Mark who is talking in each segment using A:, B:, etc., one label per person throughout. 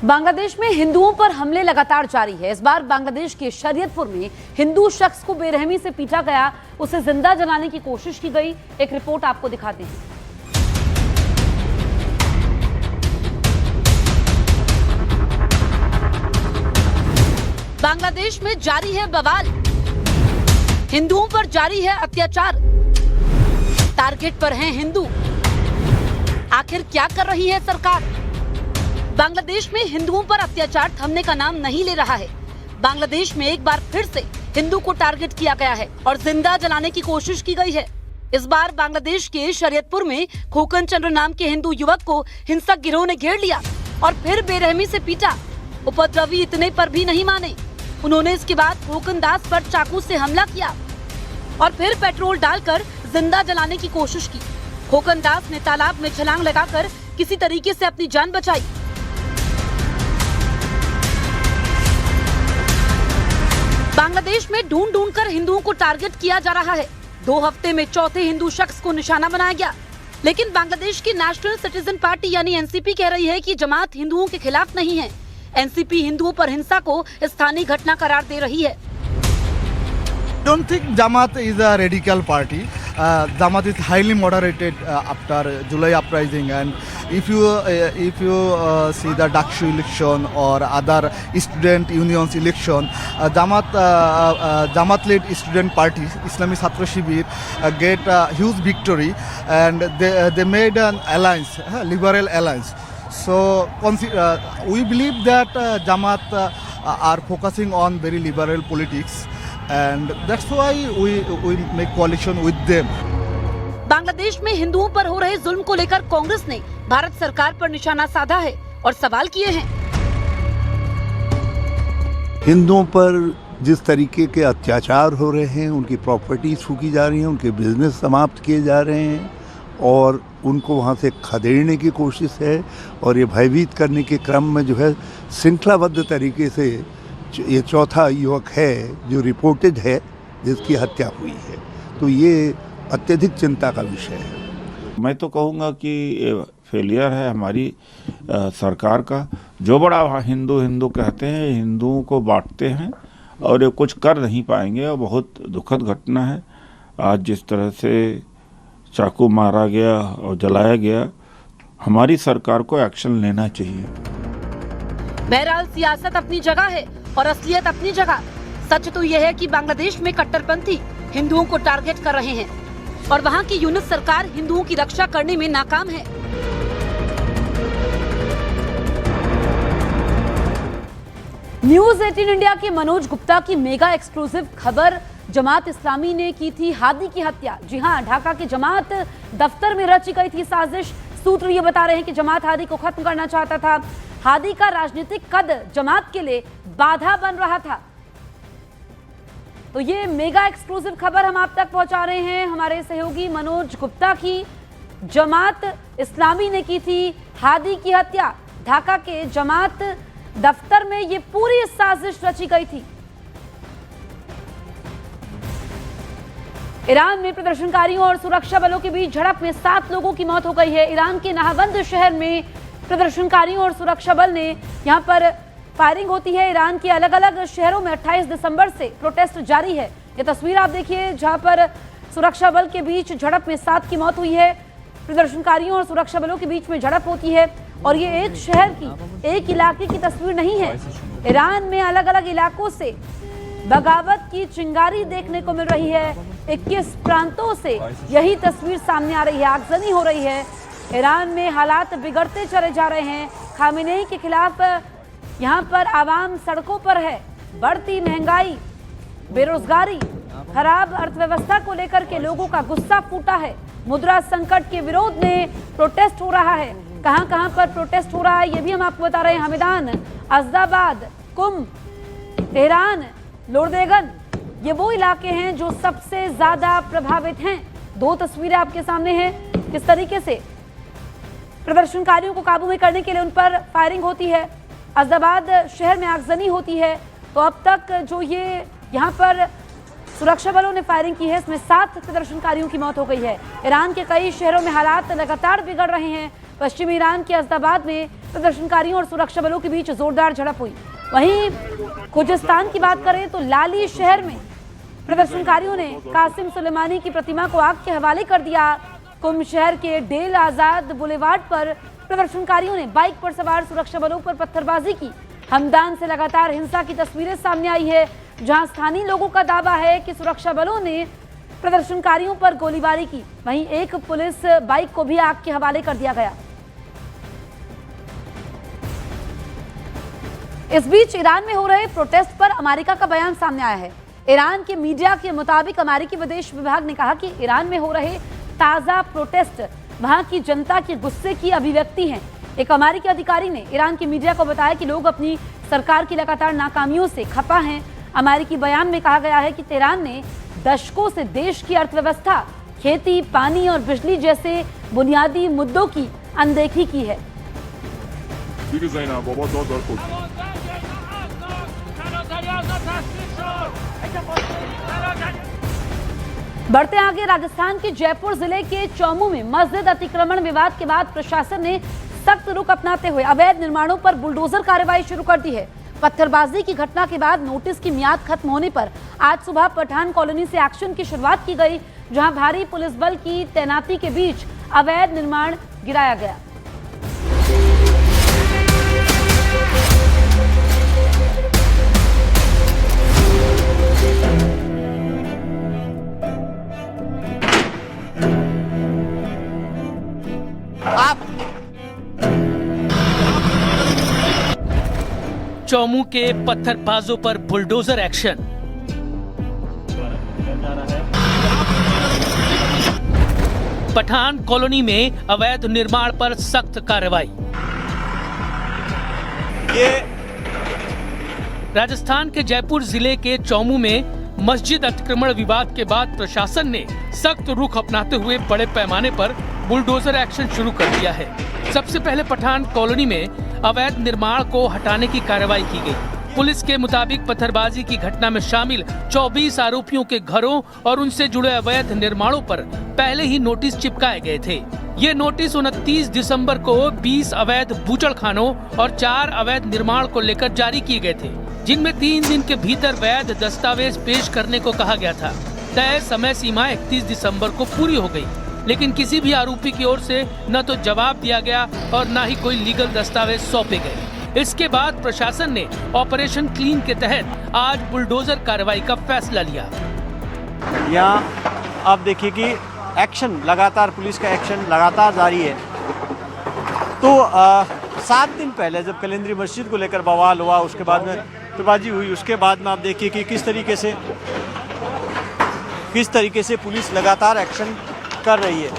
A: बांग्लादेश में हिंदुओं पर हमले लगातार जारी है। इस बार बांग्लादेश के शरीयतपुर में हिंदू शख्स को बेरहमी से पीटा गया, उसे जिंदा जलाने की कोशिश की गई। एक रिपोर्ट आपको दिखाते हैं। बांग्लादेश में जारी है बवाल, हिंदुओं पर जारी है अत्याचार, टारगेट पर हैं हिंदू। आखिर क्या कर रही है सरकार? बांग्लादेश में हिंदुओं पर अत्याचार थमने का नाम नहीं ले रहा है। बांग्लादेश में एक बार फिर से हिंदू को टारगेट किया गया है और जिंदा जलाने की कोशिश की गई है। इस बार बांग्लादेश के शरीयतपुर में खोकन चंद्र नाम के हिंदू युवक को हिंसक गिरोह ने घेर लिया और फिर बेरहमी से पीटा। उपद्रवी इतने पर भी नहीं माने, उन्होंने इसके बाद खोकन दास पर चाकू से हमला किया और फिर पेट्रोल डालकर जिंदा जलाने की कोशिश की। खोकन दास ने तालाब में छलांग लगाकर किसी तरीके से अपनी जान बचाई। बांग्लादेश में ढूंढ ढूंढकर हिंदुओं को टारगेट किया जा रहा है। 2 हफ्ते में चौथे हिंदू शख्स को निशाना बनाया गया, लेकिन बांग्लादेश की नेशनल सिटीजन पार्टी यानी एनसीपी कह रही है कि जमात हिंदुओं के खिलाफ नहीं है। एनसीपी हिंदुओं पर हिंसा को स्थानीय घटना करार दे रही है।
B: Don't think Jamaat is a radical party. Jamaat is highly moderated after July uprising, and if you see the Dakshu election or other student unions election, Jamaat-led student party Islami Chhatra Shibir get a huge victory, and they made an alliance, liberal alliance. So we believe that Jamaat are focusing on very liberal politics. And that's why we make coalition with them.
A: Bangladesh में हिंदुओं पर हो रहे जुल्म को लेकर कांग्रेस ने भारत सरकार पर निशाना साधा है और सवाल किए हैं।
C: हिंदुओं पर जिस तरीके के अत्याचार हो रहे हैं, उनकी प्रॉपर्टीज फूकी जा रही हैं, उनके बिजनेस समाप्त किए जा रहे हैं और उनको वहाँ से खदेड़ने की कोशिश है और ये भयभीत करने के क्रम में जो है श्रृंखलाबद्ध तरीके से ये चौथा युवक है जो रिपोर्टेड है जिसकी हत्या हुई है, तो ये अत्यधिक चिंता का विषय है।
D: मैं तो कहूँगा कि फेलियर है हमारी सरकार का। जो बड़ा हिंदू हिंदू कहते हैं, हिंदुओं को बांटते हैं और ये कुछ कर नहीं पाएंगे और बहुत दुखद घटना है। आज जिस तरह से चाकू मारा गया और जलाया गया, हमारी सरकार को एक्शन लेना चाहिए।
A: बहरहाल सियासत अपनी जगह है और असलियत अपनी जगह। सच तो यह है कि बांग्लादेश में कट्टरपंथी हिंदुओं को टारगेट कर रहे हैं और वहां की यूनिट सरकार हिंदुओं की रक्षा करने में नाकाम है। न्यूज 18 इंडिया के मनोज गुप्ता की मेगा एक्सक्लूसिव खबर। जमात इस्लामी ने की थी हादी की हत्या। जी हां, ढाका के जमात दफ्तर में रची गई थी साजिश। सूत्र ये बता रहे हैं कि जमात हादी को खत्म करना चाहता था। हादी का राजनीतिक कद जमात के लिए बाधा बन रहा था। तो ये मेगा एक्सक्लूसिव खबर हम आप तक पहुंचा रहे हैं हमारे सहयोगी मनोज गुप्ता की। जमात इस्लामी ने की थी हादी की हत्या। ढाका के जमात दफ्तर में ये पूरी साजिश रची गई थी। ईरान में प्रदर्शनकारियों और सुरक्षा बलों के बीच झड़प में 7 लोगों की मौत हो गई है। ईरान के नाहवंद शहर में प्रदर्शनकारियों और सुरक्षा बल ने यहां पर फायरिंग होती है। ईरान के अलग अलग शहरों में 28 दिसंबर से प्रोटेस्ट जारी है। ये तस्वीर आप देखिए जहां पर सुरक्षा बल के बीच झड़प में 7 की मौत हुई है। प्रदर्शनकारियों और सुरक्षा बलों के बीच में झड़प होती है और ये एक शहर की, एक इलाके की तस्वीर नहीं है। ईरान में अलग अलग इलाकों से बगावत की चिंगारी देखने को मिल रही है। 21 प्रांतों से यही तस्वीर सामने आ रही है। आगजनी हो रही है। ईरान में हालात बिगड़ते चले जा रहे हैं। खामेनेई के खिलाफ यहाँ पर आवाम सड़कों पर है। बढ़ती महंगाई, बेरोजगारी, खराब अर्थव्यवस्था को लेकर के लोगों का गुस्सा फूटा है। मुद्रा संकट के विरोध में प्रोटेस्ट हो रहा है। कहां कहां पर प्रोटेस्ट हो रहा है ये भी हम आपको बता रहे हैं। हमीदान, अज़दाबाद, कुम, तेहरान, लोरदेगन, ये वो इलाके हैं जो सबसे ज्यादा प्रभावित हैं। 2 तस्वीरें आपके सामने हैं किस तरीके से प्रदर्शनकारियों को काबू में करने के लिए उन पर फायरिंग होती है। अज़दाबाद शहर में आगजनी होती है। तो अब तक जो ये यहाँ पर सुरक्षा बलों ने फायरिंग की है, इसमें 7 प्रदर्शनकारियों की मौत हो गई है। ईरान के कई शहरों में हालात लगातार बिगड़ रहे हैं। पश्चिमी ईरान के अहमदाबाद में प्रदर्शनकारियों और सुरक्षा बलों के बीच जोरदार झड़प हुई। वहीं खुजिस्तान की बात करें तो लाली शहर में प्रदर्शनकारियों ने कासिम सुलेमानी की प्रतिमा को आग के हवाले कर दिया। कुम शहर के डेल आजाद बुलेवार्ड पर प्रदर्शनकारियों ने बाइक पर सवार सुरक्षा बलों पर पत्थरबाजी की। हमदान से लगातार हिंसा की तस्वीरें सामने आई है, जहां स्थानीय लोगों का दावा है कि सुरक्षा बलों ने प्रदर्शनकारियों पर गोलीबारी की। वहीं एक पुलिस बाइक को भी आग के हवाले कर दिया गया। इस बीच ईरान में हो रहे प्रोटेस्ट पर अमेरिका का बयान सामने आया है। ईरान के मीडिया के मुताबिक अमेरिकी विदेश विभाग ने कहा कि ईरान में हो रहे ताजा प्रोटेस्ट वहां की जनता के गुस्से की अभिव्यक्ति हैं। एक अमेरिकी अधिकारी ने ईरान की मीडिया को बताया कि लोग अपनी सरकार की लगातार नाकामियों से खफा हैं। अमेरिकी बयान में कहा गया है कि तेहरान ने दशकों से देश की अर्थव्यवस्था, खेती, पानी और बिजली जैसे बुनियादी मुद्दों की अनदेखी की है। बढ़ते आगे, राजस्थान के जयपुर जिले के चौमू में मस्जिद अतिक्रमण विवाद के बाद प्रशासन ने सख्त रुख अपनाते हुए अवैध निर्माणों पर बुलडोजर कार्रवाई शुरू कर दी है। पत्थरबाजी की घटना के बाद नोटिस की मियाद खत्म होने पर आज सुबह पठान कॉलोनी से एक्शन की शुरुआत की गई, जहां भारी पुलिस बल की तैनाती के बीच अवैध निर्माण गिराया गया।
E: चौमू के पत्थरबाजों पर बुलडोजर एक्शन। पठान कॉलोनी में अवैध निर्माण पर सख्त कार्रवाई। ये राजस्थान के जयपुर जिले के चौमू में मस्जिद अतिक्रमण विवाद के बाद प्रशासन ने सख्त रुख अपनाते हुए बड़े पैमाने पर बुलडोजर एक्शन शुरू कर दिया है। सबसे पहले पठान कॉलोनी में अवैध निर्माण को हटाने की कार्रवाई की गई। पुलिस के मुताबिक पत्थरबाजी की घटना में शामिल 24 आरोपियों के घरों और उनसे जुड़े अवैध निर्माणों पर पहले ही नोटिस चिपकाए गए थे। ये नोटिस 29 दिसंबर को 20 अवैध बूचड़खानों और 4 अवैध निर्माण को लेकर जारी किए गए थे, जिनमें 3 दिन के भीतर वैध दस्तावेज पेश करने को कहा गया था। तय समय सीमा 31 दिसंबर को पूरी हो गई, लेकिन किसी भी आरोपी की ओर से न तो जवाब दिया गया और न ही कोई लीगल दस्तावेज सौंपे गए। इसके बाद प्रशासन ने ऑपरेशन क्लीन के तहत आज बुलडोजर कार्रवाई का फैसला लिया।
F: यहाँ आप देखिए कि एक्शन लगातार, पुलिस का एक्शन लगातार जारी है। तो 7 दिन पहले जब कलिंद्री मस्जिद को लेकर बवाल हुआ, उसके बाद में तबाजी हुई, उसके बाद में आप देखिए कि किस तरीके से पुलिस लगातार एक्शन कर रही है।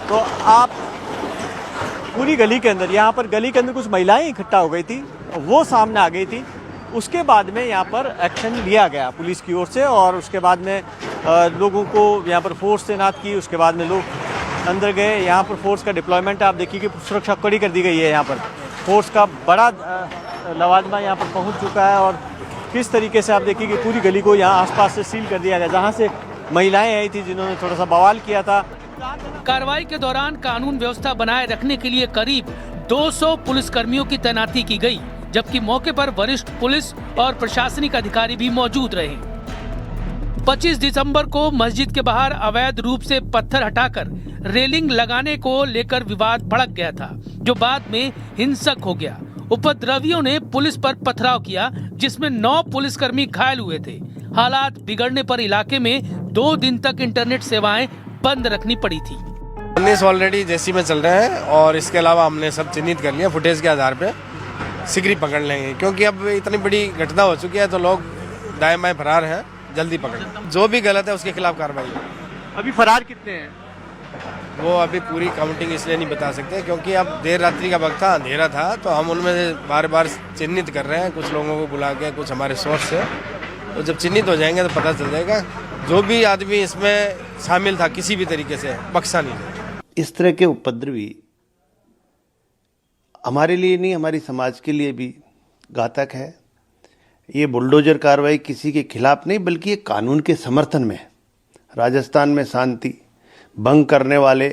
F: तो आप पूरी गली के अंदर, यहाँ पर गली के अंदर कुछ महिलाएं इकट्ठा हो गई थी, वो सामने आ गई थी। उसके बाद में यहाँ पर एक्शन लिया गया पुलिस की ओर से, और उसके बाद में लोगों को यहाँ पर फोर्स तैनात की। उसके बाद में लोग अंदर गए। यहाँ पर फोर्स का डिप्लॉयमेंट आप देखिए कि सुरक्षा कड़ी कर दी गई है। यहाँ पर फोर्स का बड़ा लवाजमा यहाँ पर पहुँच चुका है, और किस तरीके से आप देखिए कि पूरी गली को यहाँ आसपास से सील कर दिया गया, जहाँ से महिलाएं आई थी जिन्होंने थोड़ा सा बवाल किया था।
E: कार्रवाई के दौरान कानून व्यवस्था बनाए रखने के लिए करीब 200 पुलिसकर्मियों की तैनाती की गई, जबकि मौके पर वरिष्ठ पुलिस और प्रशासनिक अधिकारी भी मौजूद रहे। 25 दिसंबर को मस्जिद के बाहर अवैध रूप से पत्थर हटाकर रेलिंग लगाने को लेकर विवाद भड़क गया था, जो बाद में हिंसक हो गया। उपद्रवियों ने पुलिस पर पथराव किया, जिसमें 9 पुलिसकर्मी घायल हुए थे। हालात बिगड़ने पर इलाके में 2 दिन तक इंटरनेट सेवाएं बंद रखनी पड़ी थी।
G: ऑलरेडी जेसी में चल रहे हैं, और इसके अलावा हमने सब चिन्हित कर लिया। फुटेज के आधार पे शीघ्र पकड़ लेंगे, क्योंकि अब इतनी बड़ी घटना हो चुकी है, तो लोग दाएं बाएं फरार हैं, जल्दी पकड़। जो भी गलत है उसके खिलाफ कार्रवाई।
F: अभी फरार कितने हैं?
G: वो अभी पूरी काउंटिंग इसलिए नहीं बता सकते, क्योंकि अब देर रात्रि का वक्त था, अंधेरा था, तो हम उनमें से बार बार चिन्हित कर रहे हैं, कुछ लोगों को बुला के, कुछ हमारे सोर्स से। तो जब चिन्हित हो जाएंगे तो पता चल जाएगा। जो भी आदमी इसमें शामिल था किसी भी तरीके से बख्शा नहीं जाएगा।
C: इस तरह के उपद्रवी हमारे लिए नहीं, हमारी समाज के लिए भी घातक है। ये बुलडोजर कार्रवाई किसी के खिलाफ नहीं, बल्कि ये कानून के समर्थन में है। राजस्थान में शांति,
H: भंग करने वाले,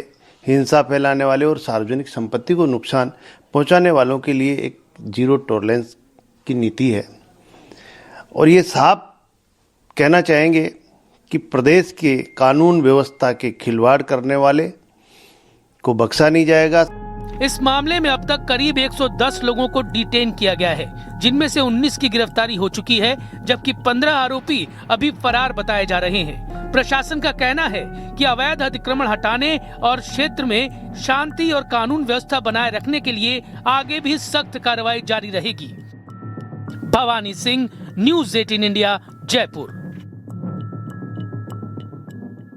H: हिंसा फैलाने वाले और सार्वजनिक संपत्ति को नुकसान पहुंचाने वालों के लिए एक जीरो टॉलरेंस की नीति है। और ये साफ कहना चाहेंगे कि प्रदेश के कानून व्यवस्था के खिलवाड़ करने वाले को बख्शा नहीं जाएगा।
E: इस मामले में अब तक करीब 110 लोगों को डिटेन किया गया है, जिनमें से 19 की गिरफ्तारी हो चुकी है, जबकि 15 आरोपी अभी फरार बताए जा रहे हैं। प्रशासन का कहना है कि अवैध अतिक्रमण हटाने और क्षेत्र में शांति और कानून व्यवस्था बनाए रखने के लिए आगे भी सख्त कार्रवाई जारी रहेगी। Bhavani Singh, news 18 India, Jaipur.